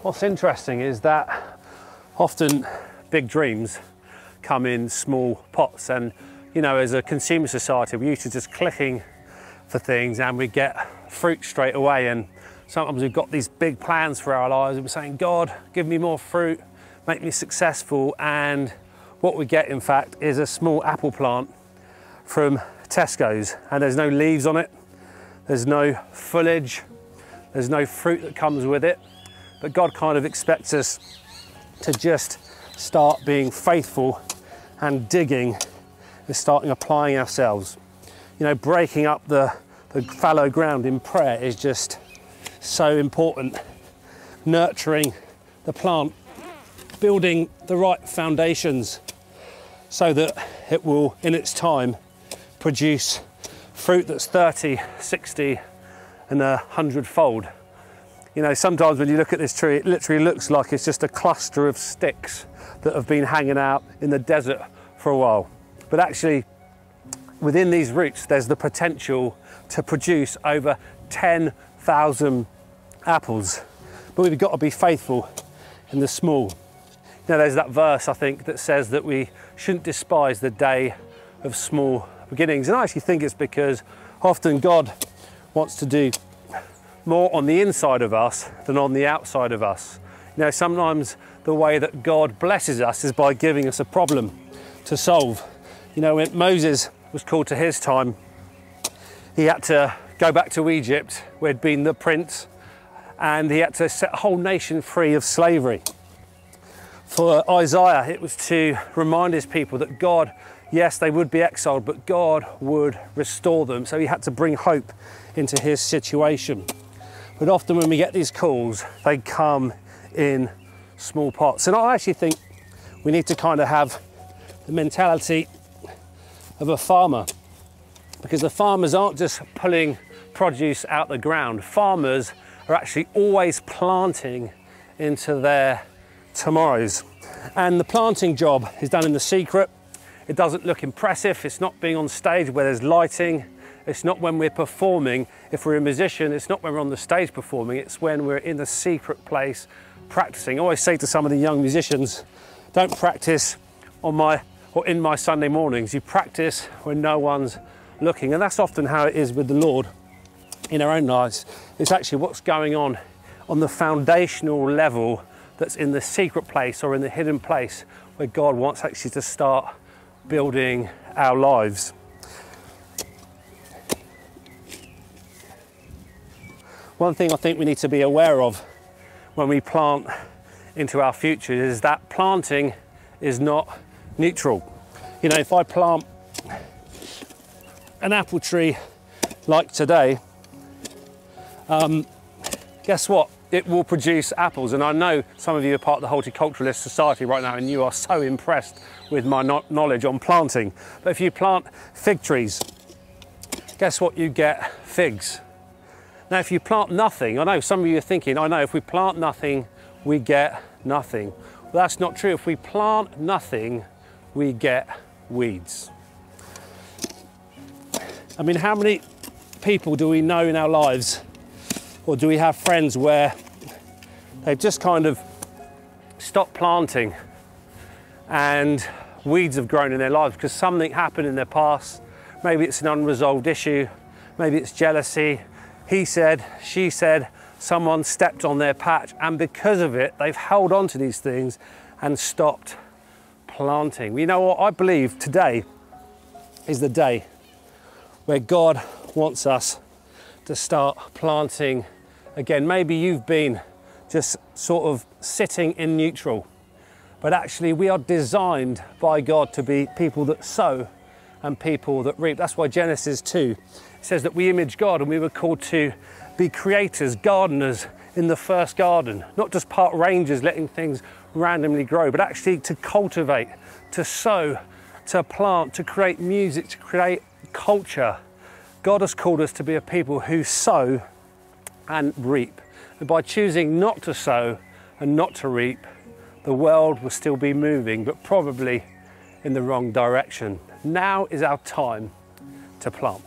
What's interesting is that often big dreams come in small pots, and you know, as a consumer society, we're used to just clicking for things and we get fruit straight away. And sometimes we've got these big plans for our lives and we're saying, God, give me more fruit, make me successful. And what we get, in fact, is a small apple plant from Tesco's, and there's no leaves on it, there's no foliage, there's no fruit that comes with it. But God kind of expects us to just start being faithful and digging and starting applying ourselves. You know, breaking up the fallow ground in prayer is just so important. Nurturing the plant, building the right foundations so that it will, in its time, produce fruit that's 30, 60 and 100-fold. You know, sometimes when you look at this tree, it literally looks like it's just a cluster of sticks that have been hanging out in the desert for a while. But actually, within these roots, there's the potential to produce over 10,000 apples. But we've got to be faithful in the small. You know, there's that verse, I think, that says that we shouldn't despise the day of small beginnings. And I actually think it's because often God wants to do more on the inside of us than on the outside of us. You know, sometimes the way that God blesses us is by giving us a problem to solve. You know, when Moses was called to his time, he had to go back to Egypt, where he'd been the prince, and he had to set a whole nation free of slavery. For Isaiah, it was to remind his people that God, yes, they would be exiled, but God would restore them. So he had to bring hope into his situation. But often when we get these calls, they come in small pots. And I actually think we need to kind of have the mentality of a farmer, because the farmers aren't just pulling produce out the ground. Farmers are actually always planting into their tomorrows. And the planting job is done in the secret. It doesn't look impressive. It's not being on stage where there's lighting. It's not when we're performing. If we're a musician, it's not when we're on the stage performing. It's when we're in the secret place practicing. I always say to some of the young musicians, don't practice in my Sunday mornings. You practice when no one's looking. And that's often how it is with the Lord in our own lives. It's actually what's going on the foundational level that's in the secret place or in the hidden place where God wants actually to start building our lives. One thing I think we need to be aware of when we plant into our future is that planting is not neutral. You know, if I plant an apple tree like today, guess what? It will produce apples. And I know some of you are part of the Horticulturalist Society right now and you are so impressed with my knowledge on planting. But if you plant fig trees, guess what? You get figs. Now, if you plant nothing, I know some of you are thinking, I know if we plant nothing, we get nothing. Well, that's not true. If we plant nothing, we get weeds. I mean, how many people do we know in our lives, or do we have friends where they've just kind of stopped planting and weeds have grown in their lives because something happened in their past? Maybe it's an unresolved issue, maybe it's jealousy. He said, she said, someone stepped on their patch, and because of it, they've held on to these things and stopped planting. You know what? I believe today is the day where God wants us to start planting again. Maybe you've been just sort of sitting in neutral, but actually we are designed by God to be people that sow and people that reap. That's why Genesis 2 says that we image God and we were called to be creators, gardeners in the first garden, not just park rangers letting things randomly grow, but actually to cultivate, to sow, to plant, to create music, to create culture. God has called us to be a people who sow and reap. And by choosing not to sow and not to reap, the world will still be moving, but probably in the wrong direction. Now is our time to plant.